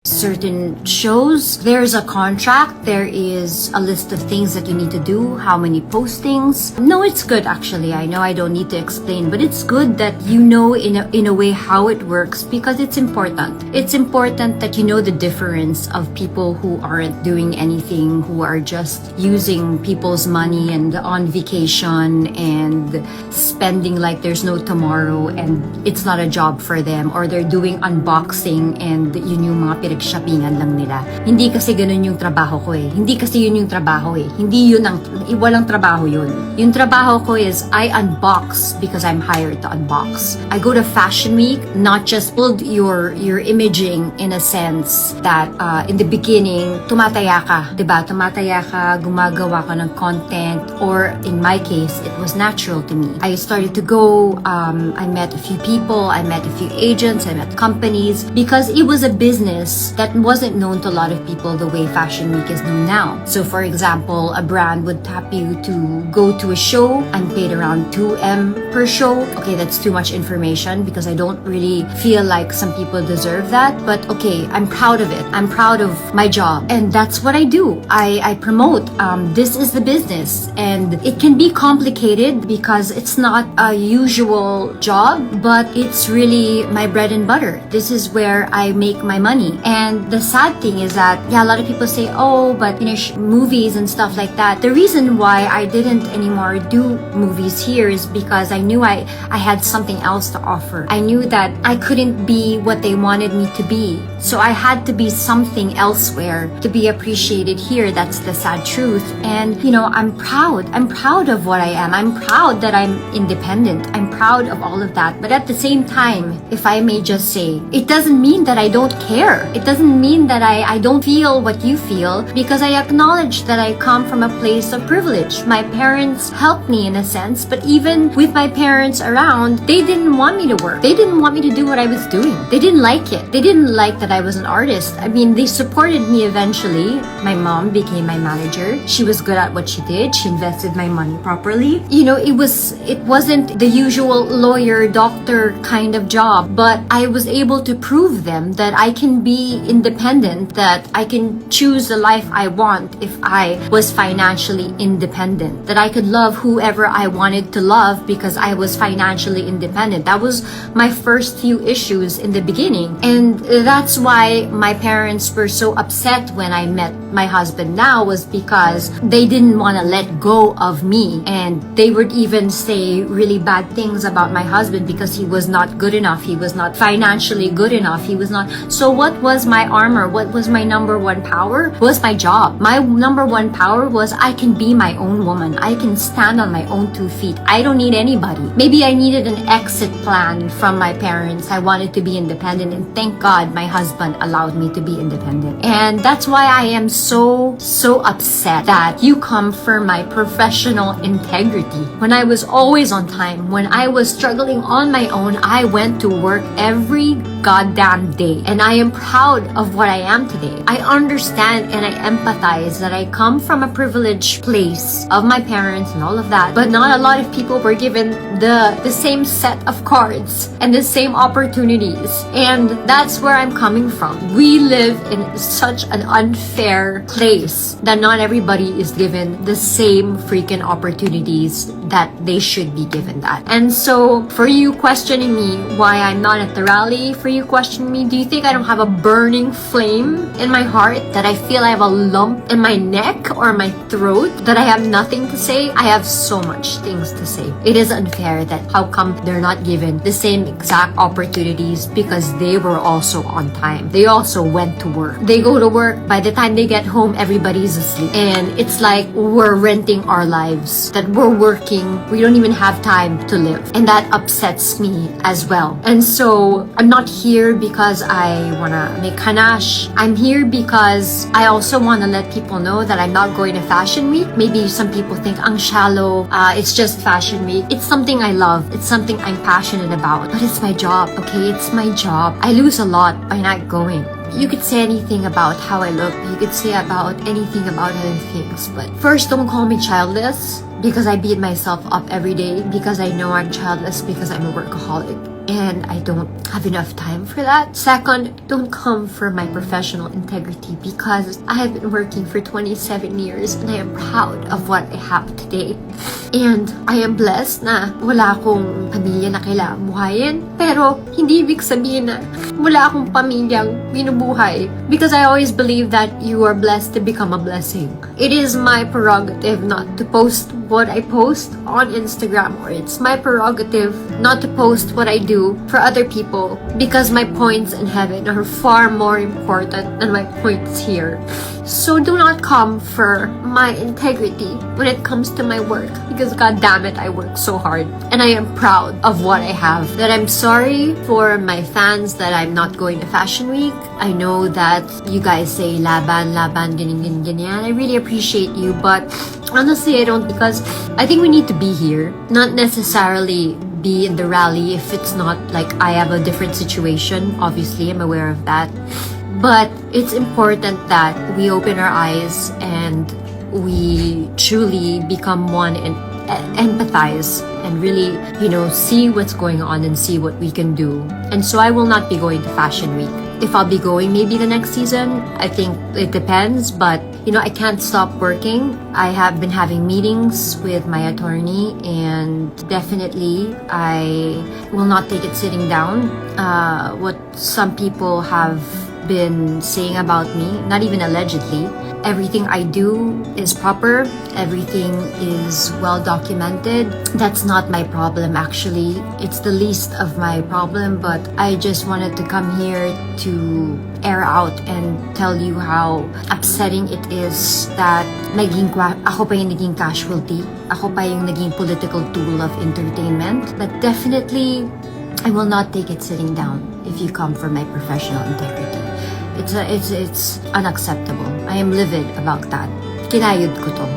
certain shows, there's a contract, there is a list of things that you need to do, how many postings. No, it's good actually. I know I don't need to explain, but it's good that you know in a way how it works, because it's important. It's important that you know the difference of people who aren't doing anything, who are just using people's money and on vacation and spending like there's no tomorrow, and it's not a job for them, or they're doing unboxing and yun yung mga shoppingan lang nila. Hindi kasi ganun yung trabaho ko eh. Hindi kasi yun yung trabaho eh. Hindi yun ang, walang trabaho yun. Yung trabaho ko is I unbox because I'm hired to unbox. I go to Fashion Week, not just build your imaging in a sense that in the beginning, tumataya ka, diba? Tumataya ka, gumagawa ka ng content, or in my case, it was natural to me. I started to go, I met a few people, I met a few agents, I met companies, because it was a business that wasn't known to a lot of people the way Fashion Week is known now. So for example, a brand would tap you to go to a show. I'm paid around 2M per show. Okay, that's too much information because I don't really feel like some people deserve that. But okay, I'm proud of it. I'm proud of my job. And that's what I do. I promote. This is the business. And it can be complicated because it's not a usual job, but it's really my bread and butter. This is where I make my money. And the sad thing is that, yeah, a lot of people say, oh, but movies and stuff like that. The reason why I didn't anymore do movies here is because I knew I had something else to offer. I knew that I couldn't be what they wanted me to be. So I had to be something elsewhere to be appreciated here. That's the sad truth. And, I'm proud. I'm proud of what I am. I'm proud that I'm independent. I'm proud of all of that. But at the same time, if I may just say, it doesn't mean that I don't care. It doesn't mean that I don't feel what you feel, because I acknowledge that I come from a place of privilege. My parents helped me in a sense, but even with my parents around, they didn't want me to work. They didn't want me to do what I was doing. They didn't like it. They didn't like that I was an artist. I mean, they supported me eventually. My mom became my manager. She was good at what she did. She invested my money properly. It wasn't the usual lawyer, doctor kind of job, but I was able to prove them that I can be independent, that I can choose the life I want if I was financially independent, that I could love whoever I wanted to love because I was financially independent. That was my first few issues in the beginning. And that's why my parents were so upset when I met my husband now, was because they didn't want to let go of me. And they would even say really bad things about my husband because he was not good enough. He was not financially good enough. He was not. So what was my armor? What was my number one power? Was my job. My number one power was I can be my own woman. I can stand on my own 2 feet. I don't need anybody. Maybe I needed an exit plan from my parents. I wanted to be independent, and thank God my husband allowed me to be independent. And that's why I am so upset that you come for my professional integrity. When I was always on time, when I was struggling on my own, I went to work every goddamn day. And I am proud of what I am today. I understand and I empathize that I come from a privileged place of my parents and all of that, but not a lot of people were given the same set of cards and the same opportunities. And that's where I'm coming from. We live in such an unfair place that not everybody is given the same freaking opportunities that they should be given that. And so for you questioning me why I'm not at the rally, for you questioning me, do you think I don't have a burning flame in my heart, that I feel I have a lump in my neck or my throat, that I have nothing to say? I have so much things to say. It is unfair that how come they're not given the same exact opportunities, because they were also on time. They also went to work. They go to work, by the time they get home, everybody's asleep. And it's like we're renting our lives, that we're working, we don't even have time to live. And that upsets me as well. And so I'm not here because I wanna make hanash. I'm here because I also wanna let people know that I'm not going to Fashion Week. Maybe some people think ang shallow, it's just Fashion Week. It's something I love. It's something I'm passionate about. But it's my job, okay? It's my job. I lose a lot by not going. You could say anything about how I look. You could say about anything about other things. But first, don't call me childless, because I beat myself up every day, because I know I'm childless, because I'm a workaholic. and I don't have enough time for that. Second, don't come for my professional integrity because I have been working for 27 years and I am proud of what I have today. And I am blessed na wala akong pamilya na kailangang buhayin. Pero hindi ibig sabihin na wala akong pamilyang binubuhay. Because I always believe that you are blessed to become a blessing. It is my prerogative not to post what I post on Instagram, or it's my prerogative not to post what I do for other people because my points in heaven are far more important than my points here. So do not come for my integrity when it comes to my work because god damn it, I work so hard and I am proud of what I have. That I'm sorry for my fans that I'm not going to Fashion Week. I know that you guys say laban, ganyan, ganyan. I really appreciate you, but honestly, I don't, because I think we need to be here, not necessarily be in the rally if it's not like I have a different situation. Obviously, I'm aware of that. But it's important that we open our eyes and we truly become one and empathize and really, see what's going on and see what we can do. And so I will not be going to Fashion Week. If I'll be going maybe the next season, I think it depends, but I can't stop working. I have been having meetings with my attorney and definitely I will not take it sitting down. What some people have been saying about me, not even allegedly, everything I do is proper, everything is well documented. That's not my problem actually. It's the least of my problem, but I just wanted to come here to air out and tell you how upsetting it is that ako pa yung naging casualty. Ako pa yung naging political tool of entertainment. But definitely, I will not take it sitting down if you come for my professional integrity. It's unacceptable. I am livid about that. Kinayod ko to.